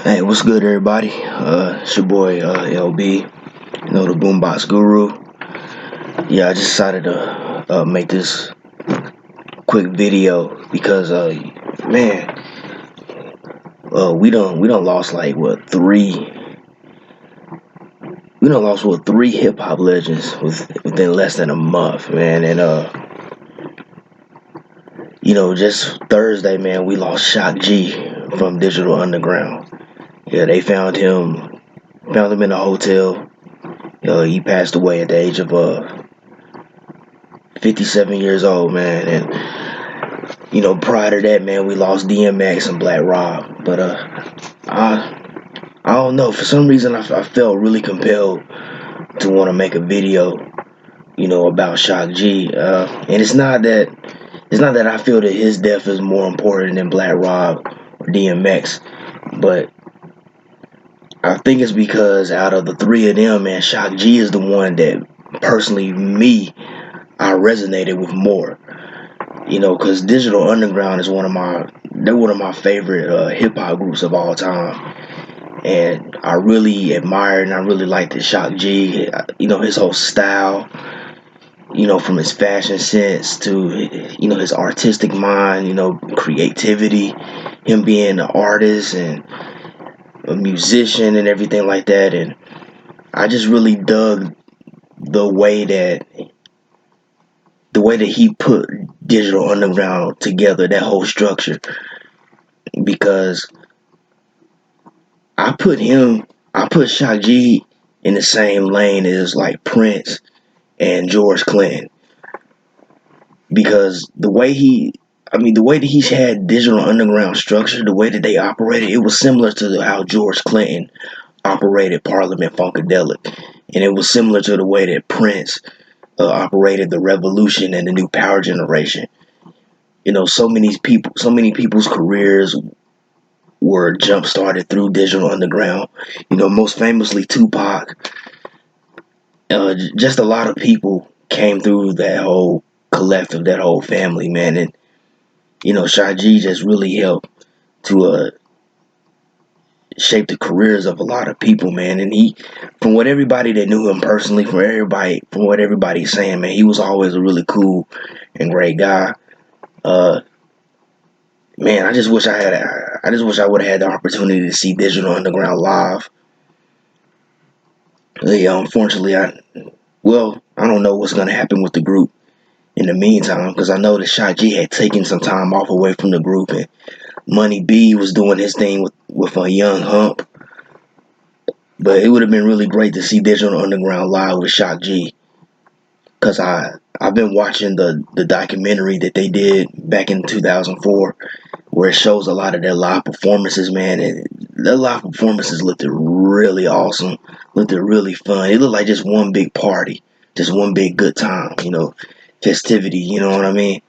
Hey, what's good, everybody? It's your boy LB, the Boombox Guru. Yeah, I just decided to make this quick video because, man, we done lost like three hip hop legends within less than a month, man. And just Thursday, man, we lost Shock G from Digital Underground. Yeah, they found him in a hotel. He passed away at the age of 57 years old, man. And prior to that, man, we lost DMX and Black Rob. But I don't know. For some reason, I felt really compelled to want to make a video, about Shock G. And it's not that I feel that his death is more important than Black Rob or DMX, but I think it's because out of the three of them, man, Shock G is the one that personally I resonated with more. Because Digital Underground is they're one of my favorite hip hop groups of all time, and I really admired and I really liked the Shock G. His whole style. From his fashion sense to his artistic mind. Creativity, him being an artist and a musician and everything like that, and I just really dug the way that he put Digital Underground together, that whole structure, because I put Shock G in the same lane as like Prince and George Clinton, because the way that he had Digital Underground structure, the way that they operated, it was similar to how George Clinton operated Parliament Funkadelic, and it was similar to the way that Prince operated the Revolution and the New Power Generation. So many people's careers were jump started through Digital Underground. Most famously Tupac. Just a lot of people came through that whole collective, that whole family, man, and Shock G just really helped to shape the careers of a lot of people, man. And from what everybody that knew him personally, from what everybody's saying, man, he was always a really cool and great guy. Uh, Man, I just wish I would have had the opportunity to see Digital Underground live. Yeah, unfortunately, I don't know what's gonna happen with the group in the meantime, because I know that Shock G had taken some time off away from the group, and Money B was doing his thing with a Young Hump. But it would have been really great to see Digital Underground live with Shock G, because I've been watching the documentary that they did back in 2004, where it shows a lot of their live performances, man, and their live performances looked really awesome, looked really fun. It looked like just one big party, just one big good time, festivity, you know what I mean?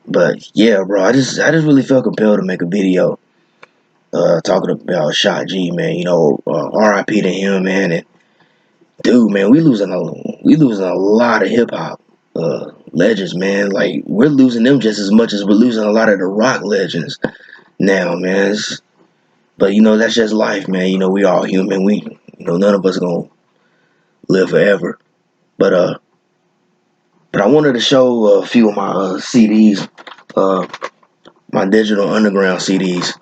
But yeah, bro, I just really felt compelled to make a video talking about Shock G, man. R.I.P. to him, man. And dude, man, we losing a lot of hip hop legends, man. Like, we're losing them just as much as we're losing a lot of the rock legends now, man. But that's just life, man. We all human. None of us gonna live forever. But I wanted to show a few of my CDs, uh, my Digital Underground CDs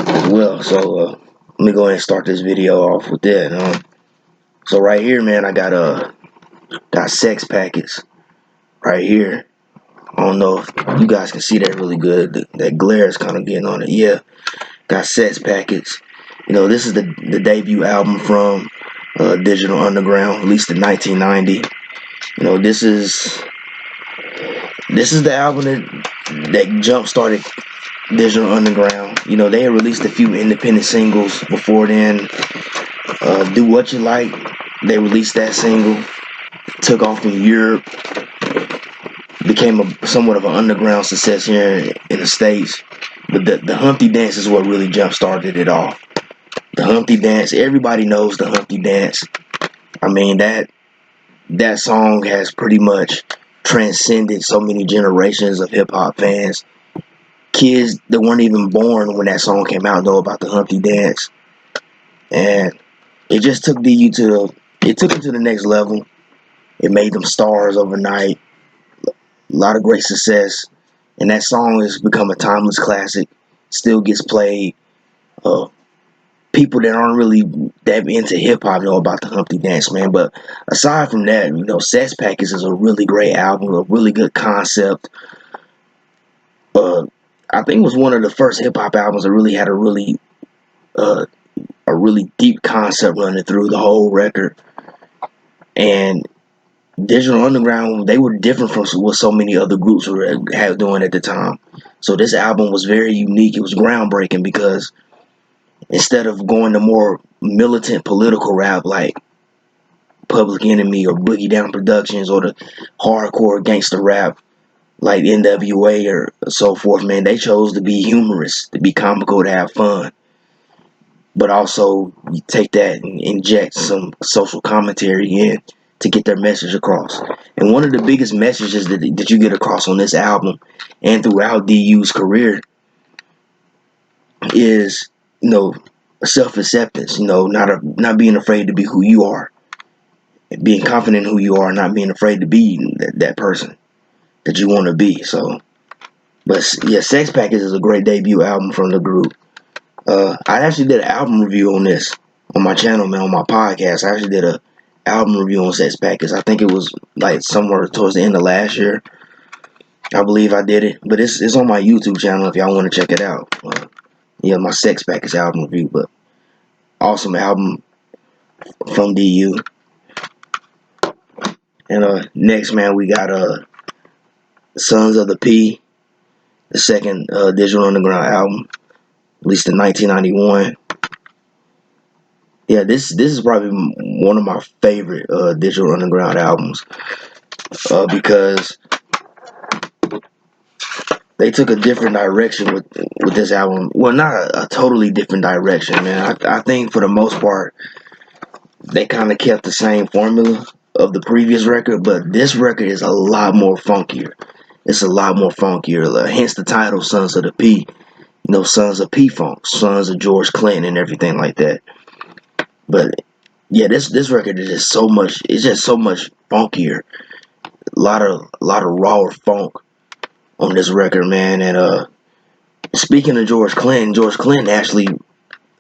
as well. So let me go ahead and start this video off with that. So right here, man, I got sex packets right here. I don't know if you guys can see that really good. That glare is kind of getting on it. Yeah, got sex packets. This is the debut album from Digital Underground, released in 1990. This is the album that jump started Digital Underground. They had released a few independent singles before then. Do What You Like, they released that single, took off in Europe, became somewhat of an underground success here in the States. But the Humpty Dance is what really jump started it all. The Humpty Dance, everybody knows the Humpty Dance. I mean, that song has pretty much transcended so many generations of hip hop fans. kids that weren't even born when that song came out know about the Humpty Dance, and it just took it took it to the next level. It made them stars overnight. A lot of great success, and that song has become a timeless classic. Still gets played. Uh, People that aren't really that into hip hop know about the Humpty Dance, man. But aside from that, Sex Package is a really great album, a really good concept. Uh, I think it was one of the first hip hop albums that really had uh, a really deep concept running through the whole record. And Digital Underground, they were different from what so many other groups were doing at the time. So this album was very unique. It was groundbreaking because instead of going to more militant political rap like Public Enemy or Boogie Down Productions or the hardcore gangster rap like NWA or so forth, man, they chose to be humorous, to be comical, to have fun. But also you take that and inject some social commentary in to get their message across. And one of the biggest messages that you get across on this album and throughout DU's career is, self-acceptance, not being afraid to be who you are, being confident in who you are, not being afraid to be that person that you want to be. So, but yeah, Sex Package is a great debut album from the group. I actually did an album review on this on my channel, man, on my podcast. I actually did a album review on Sex Package. I think it was like somewhere towards the end of last year. I believe I did it, but it's on my YouTube channel if y'all want to check it out. Yeah, my Sex Package album review, but awesome album from DU. And next, man, we got Sons of the P, the second Digital Underground album, released in 1991. Yeah, this is probably one of my favorite Digital Underground albums because they took a different direction with this album. Well, not a totally different direction, man. I think for the most part they kind of kept the same formula of the previous record, but this record is a lot more funkier. It's a lot more funkier. Hence the title, Sons of the P. Sons of P-Funk, Sons of George Clinton, and everything like that. But yeah, this record is just so much. It's just so much funkier. A lot of rawer funk on this record, man. And speaking of George Clinton actually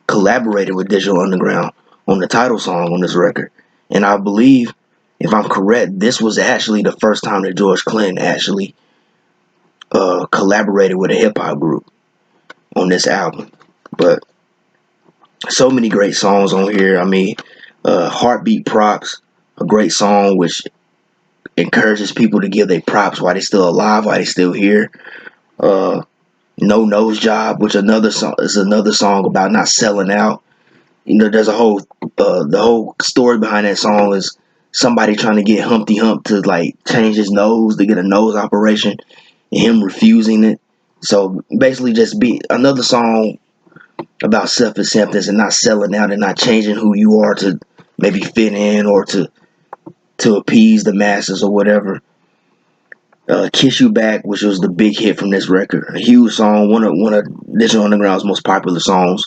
collaborated with Digital Underground on the title song on this record. And I believe, if I'm correct, this was actually the first time that George Clinton actually collaborated with a hip hop group on this album. But so many great songs on here. I mean, Heartbeat Props, a great song which encourages people to give their props while they're still alive, while they're still here. No Nose Job, which is another song about not selling out. There's the whole story behind that song is somebody trying to get Humpty Hump to like change his nose to get a nose operation, and him refusing it. So basically, just be another song about self-acceptance and not selling out and not changing who you are to maybe fit in or to appease the masses or whatever. Kiss You Back, which was the big hit from this record, a huge song, one of Digital Underground's most popular songs,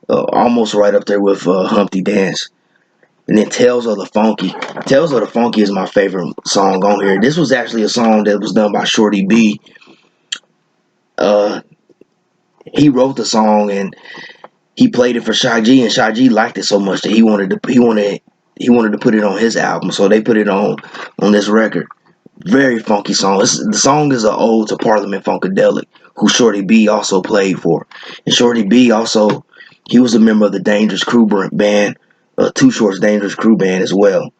almost right up there with Humpty Dance. And then Tales of the Funky is my favorite song on here. This was actually a song that was done by Shorty B. He wrote the song and he played it for Shy G, and Shy G liked it so much that he wanted to put it on his album, so they put it on this record. Very funky song. The song is an ode to Parliament Funkadelic, who Shorty B also played for. And Shorty B also, he was a member of the Dangerous Crew band, Too Short's Dangerous Crew band as well.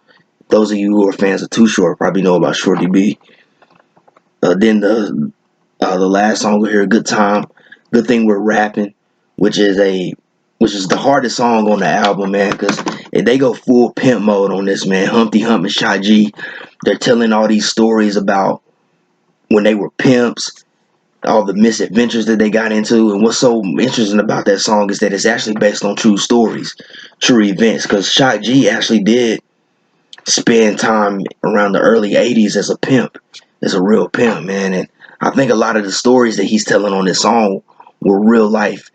Those of you who are fans of Too Short probably know about Shorty B. Then the last song we hear, Good Time, Good Thing We're Rapping, which is the hardest song on the album, man, because they go full pimp mode on this, man. Humpty Hump and Shy G, they're telling all these stories about when they were pimps, all the misadventures that they got into. And what's so interesting about that song is that it's actually based on true stories, true events, because Shy G actually did spend time around the early 80s as a pimp, as a real pimp, man. And I think a lot of the stories that he's telling on this song were real life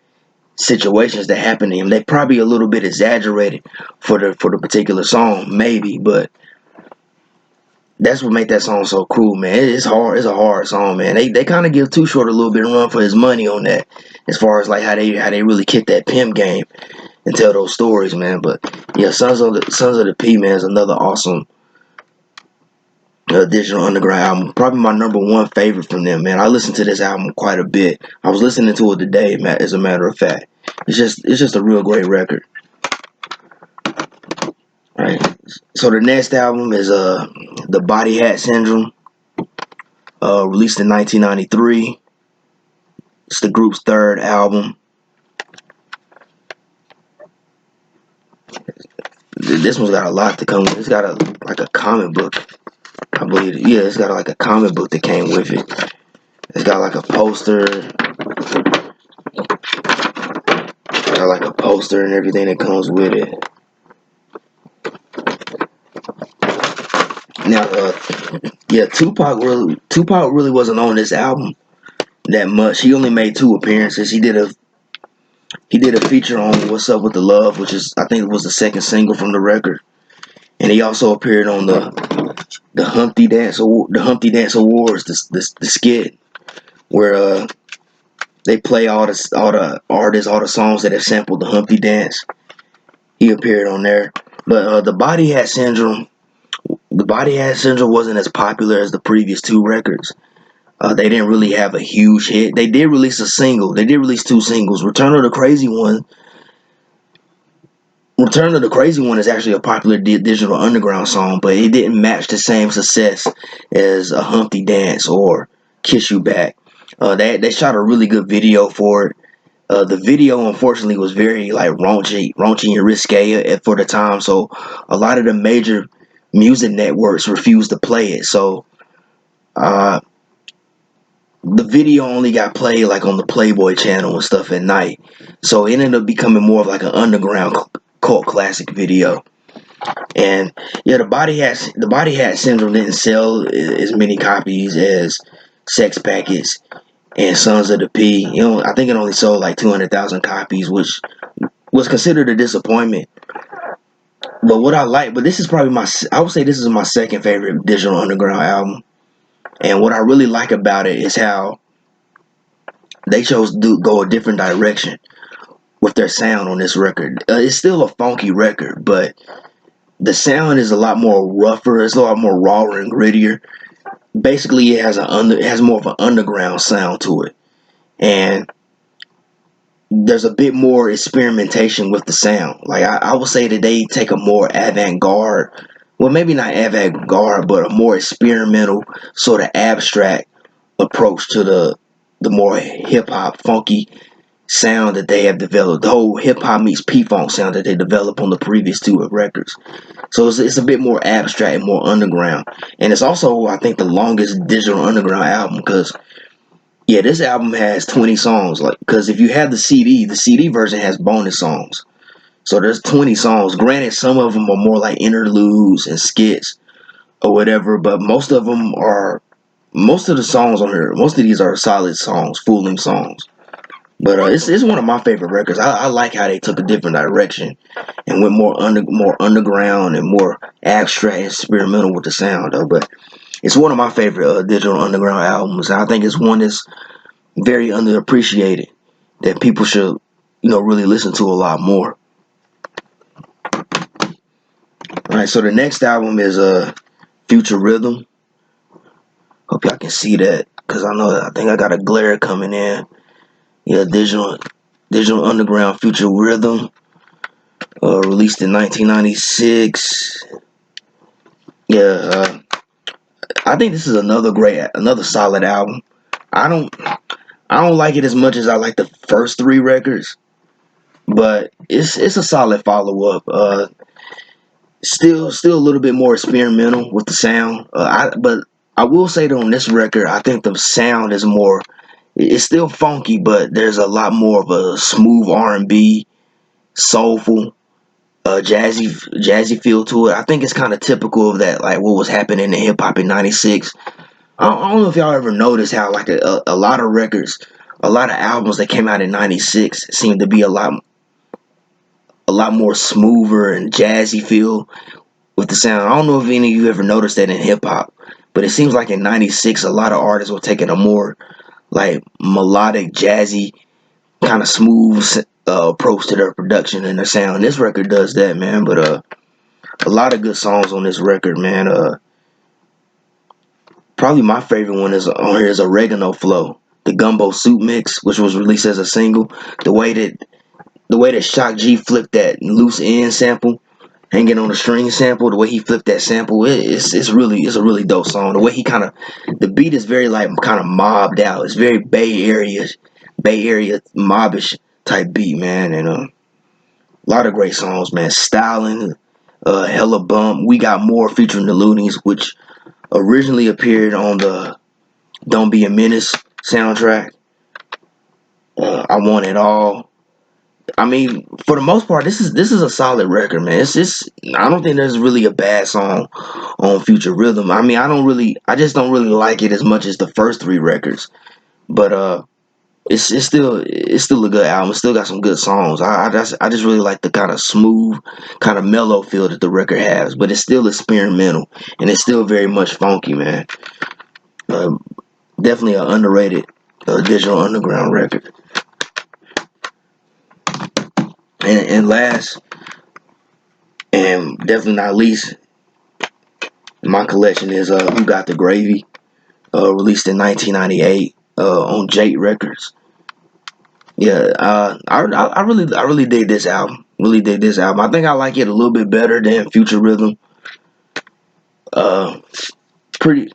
situations that happened to him. They probably a little bit exaggerated for the particular song, maybe, but that's what made that song so cool, man. It's hard. It's a hard song, man. They kind of give Too Short a little bit of run for his money on that, as far as like how they really kick that pimp game and tell those stories, man. But yeah, Sons of the P, man, is another awesome Digital Underground album. Probably my number one favorite from them, man. I listened to this album quite a bit. I was listening to it today, as a matter of fact. It's just a real great record. Right. So the next album is The Body Hat Syndrome, released in 1993. It's the group's third album. This one's got a lot to come with. It's got like a comic book, I believe. Yeah, it's got like a comic book that came with it. It's got like a poster. Got like a poster and everything that comes with it. Now, yeah, Tupac really wasn't on this album that much. He only made 2 appearances. He did a feature on "What's Up with the Love," which is, I think it was the second single from the record, and he also appeared on the Humpty Dance Awards, the skit where they play all the artists, all the songs that have sampled the Humpty Dance. He appeared on there, but the Body Hat Syndrome. The Body Hat Syndrome wasn't as popular as the previous 2 records. They didn't really have a huge hit. They did release a single. They did release 2 singles. Return of the Crazy One is actually a popular Digital Underground song, but it didn't match the same success as a Humpty Dance or Kiss You Back. They shot a really good video for it. The video, unfortunately, was very like raunchy and risque for the time, so a lot of the major music networks refused to play it. So uh, the video only got played like on the Playboy channel and stuff at night. So it ended up becoming more of like an underground cult classic video. And yeah, the Body Hat Syndrome didn't sell as many copies as Sex Packets and Sons of the P. I think it only sold like 200,000 copies, which was considered a disappointment. But this is probably I would say this is my second favorite Digital Underground album. And what I really like about it is how they chose to go a different direction with their sound on this record. It's still a funky record, but the sound is a lot more rougher. It's a lot more rawer and grittier. Basically, it has more of an underground sound to it, and there's a bit more experimentation with the sound. Like I would say that they take a more avant-garde, well, maybe not avant-garde, but a more experimental, sort of abstract approach to the more hip hop, funky sound that they have developed. The whole hip hop meets P-Funk sound that they developed on the previous 2 records. So it's a bit more abstract and more underground. And it's also, I think, the longest Digital Underground album, because yeah, this album has 20 songs. Like, because if you have the CD version has bonus songs. So there's 20 songs. Granted, some of them are more like interludes and skits or whatever, but most of the songs on here, most of these are solid songs, full-length songs. But it's one of my favorite records. I like how they took a different direction and went more underground and more abstract and experimental with the sound, though. But it's one of my favorite Digital Underground albums. I think it's one that's very underappreciated that people should, really listen to a lot more. All right, so the next album is Future Rhythm. Hope y'all can see that, because I think I got a glare coming in. Yeah, Digital Underground Future Rhythm, released in 1996. Yeah, I think this is another solid album. I don't like it as much as I like the first 3 records, but it's a solid follow up. Still a little bit more experimental with the sound. But I will say that on this record, I think the sound is more. It's still funky, but there's a lot more of a smooth R&B, soulful, jazzy feel to it. I think it's kind of typical of that, like what was happening in hip hop in '96 I don't know if y'all ever noticed how like a lot of records, a lot of albums that came out in '96 seem to be a lot more smoother and jazzy feel with the sound. I don't know if any of you ever noticed that in hip hop, but it seems like in '96 a lot of artists were taking a more like melodic, jazzy, kind of smooth approach to their production and their sound. This record does that, man. But a lot of good songs on this record, man. Probably my favorite one is on here is Oregano Flow, the Gumbo Soup Mix, which was released as a single. The way that Shock G flipped that loose end sample, hanging on the string sample, the way he flipped that sample, it's a really dope song. The way he kind of the beat is very like kind of mobbed out. It's very Bay Area mobbish type beat, man, and a lot of great songs, man. Styling, Hella Bump, We Got More featuring the Loonies, which originally appeared on the Don't Be a Menace soundtrack. I Want It All. I mean, for the most part, this is a solid record, man. I don't think there's really a bad song on Future Rhythm. I mean, I just don't really like it as much as the first three records. But it's still a good album. It's still got some good songs. I just really like the kind of smooth, kind of mellow feel that the record has. But it's still experimental and it's still very much funky, man. Uh, Definitely an underrated digital underground record. And last and definitely not least, in my collection is Who Got the Gravy, released in 1998 on Jate Records. Yeah, I really dig this album. Really dig this album. I think I like it a little bit better than Future Rhythm. Uh, pretty.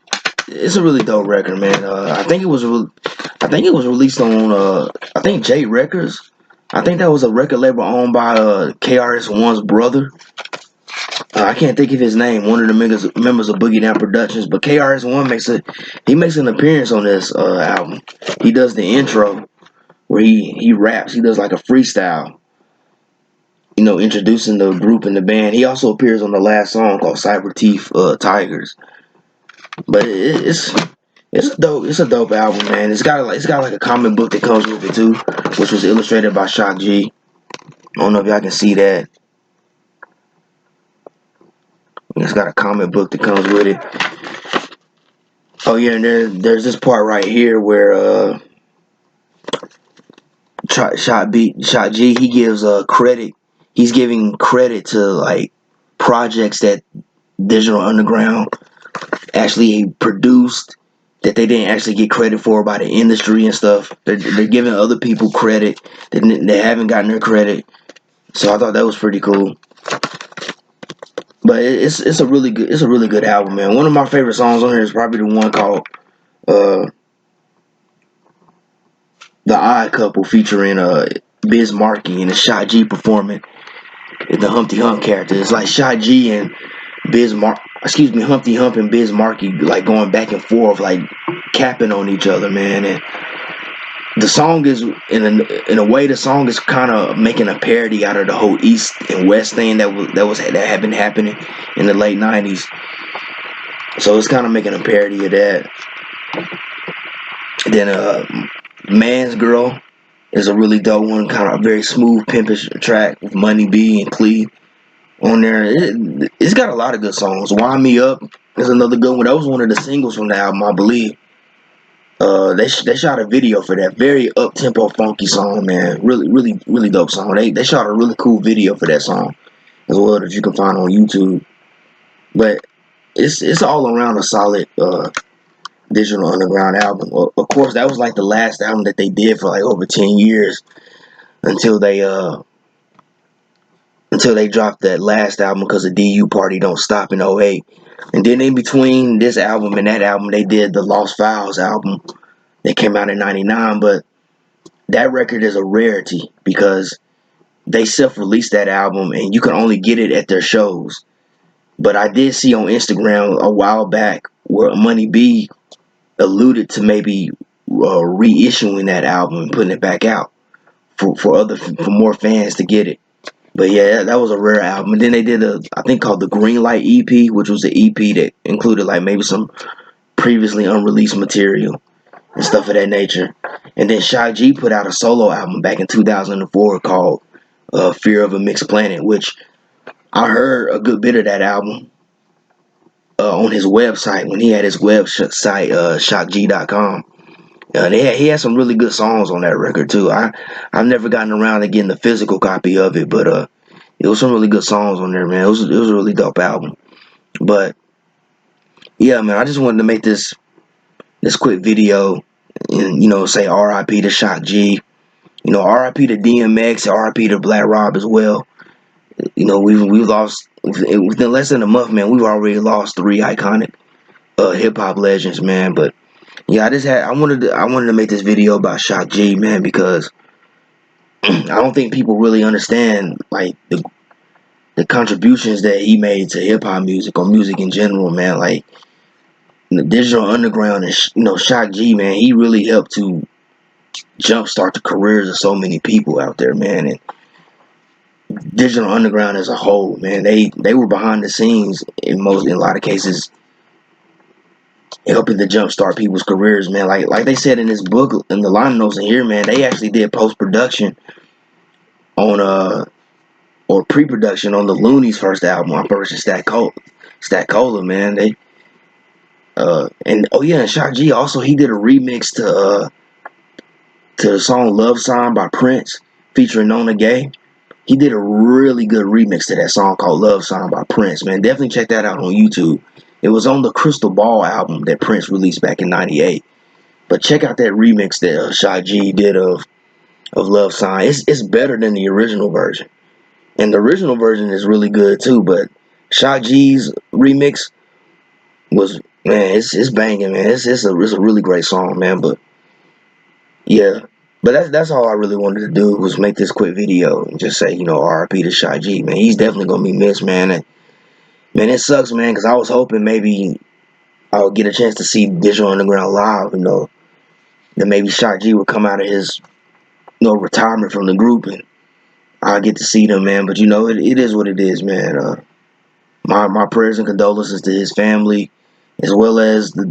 It's a really dope record, man. I think it was released on I think Jate Records. I think that was a record label owned by KRS-One's brother. I can't think of his name. One of the members of Boogie Down Productions, but KRS-One makes an appearance on this album. He does the intro where he raps. He does like a freestyle, introducing the group and the band. He also appears on the last song called Cyber Teeth Tigers. But it's a dope album, man. It's got like a comic book that comes with it too, which was illustrated by Shock G. I don't know if y'all can see that. It's got a comic book that comes with it. Oh yeah, and there's this part right here where Shot G he gives credit. He's giving credit to like projects that Digital Underground actually produced that they didn't actually get credit for by the industry and stuff. They're giving other people credit that they haven't gotten their credit. So I thought that was pretty cool. But it's a really good album, man. One of my favorite songs on here is probably the one called uh, "The Odd Couple" featuring Biz Markie and the Shot G performing the Humpty Hump character. It's like Shot G and Humpty Hump and Biz Markie like going back and forth, like capping on each other, man. And the song is in a way the song is kind of making a parody out of the whole East and West thing that had been happening in the late '90s. So it's kind of making a parody of that. And then Man's Girl is a really dope one, kind of a very smooth pimpish track with Money B and Clee on there. It's got a lot of good songs. Wind Me Up is another good one. That was one of the singles from the album, I believe. They shot a video for that very up tempo funky song, man. Really dope song. They shot a really cool video for that song as well that you can find on YouTube. But it's all around a solid Digital Underground album. Of course, that was like the last album that they did for like over 10 years until they dropped that last album because the DU Party Don't Stop in '08. And then in between this album and that album, they did the Lost Files album that came out in '99. But that record is a rarity because they self-released that album and you can only get it at their shows. But I did see on Instagram a while back where Money B alluded to maybe reissuing that album and putting it back out for more fans to get it. But yeah, that was a rare album. And then they did I think called the Green Light EP, which was the EP that included like maybe some previously unreleased material and stuff of that nature. And then Shock G put out a solo album back in 2004 called Fear of a Mixed Planet, which I heard a good bit of that album on his website when he had his website, shockg.com. He had some really good songs on that record too. I've never gotten around to getting the physical copy of it, but it was some really good songs on there, man. It was a really dope album. But yeah, man, I just wanted to make this quick video and say R.I.P. to Shock G. R.I.P. to DMX, R.I.P. to Black Rob as well. We've lost within less than a month, man. We've already lost three iconic hip hop legends, man. But yeah, I wanted to make this video about Shock G, man, because I don't think people really understand like the contributions that he made to hip hop music or music in general, man. Like the Digital Underground and Shock G, man. He really helped to jumpstart the careers of so many people out there, man. And Digital Underground as a whole, man, they were behind the scenes in a lot of cases, helping to jumpstart people's careers, man. Like they said in this book, in the line notes in here, man, they actually did post production on or pre production on the Looney's first album, Operation Stack Cola, man. They and oh yeah, and Shock G also he did a remix to the song Love Song by Prince featuring Nona Gay. He did a really good remix to that song called Love Song by Prince, man. Definitely check that out on YouTube. It was on the Crystal Ball album that Prince released back in '98. But check out that remix that Shock G did of Love Song. It's better than the original version. And the original version is really good too, but Shock G's remix was, man, it's banging, man. It's a really great song, man. But yeah. But that's all I really wanted to do was make this quick video and just say, R.I.P. to Shock G, man. He's definitely gonna be missed, man. And, man, it sucks, man, because I was hoping maybe I would get a chance to see Digital Underground live, that maybe Shock G would come out of his, retirement from the group and I'll get to see them, man. But it is what it is, man. My prayers and condolences to his family, as well as the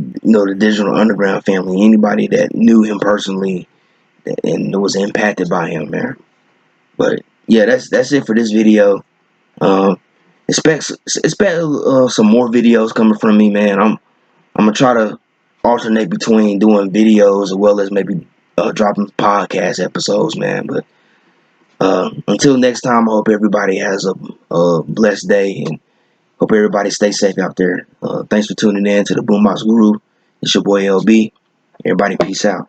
Digital Underground family, anybody that knew him personally and was impacted by him, man. But yeah, that's it for this video. Expect some more videos coming from me, man. I'm gonna try to alternate between doing videos as well as maybe dropping podcast episodes, man. But until next time, I hope everybody has a blessed day and hope everybody stays safe out there. Thanks for tuning in to the Boombox Guru. It's your boy LB. Everybody, peace out.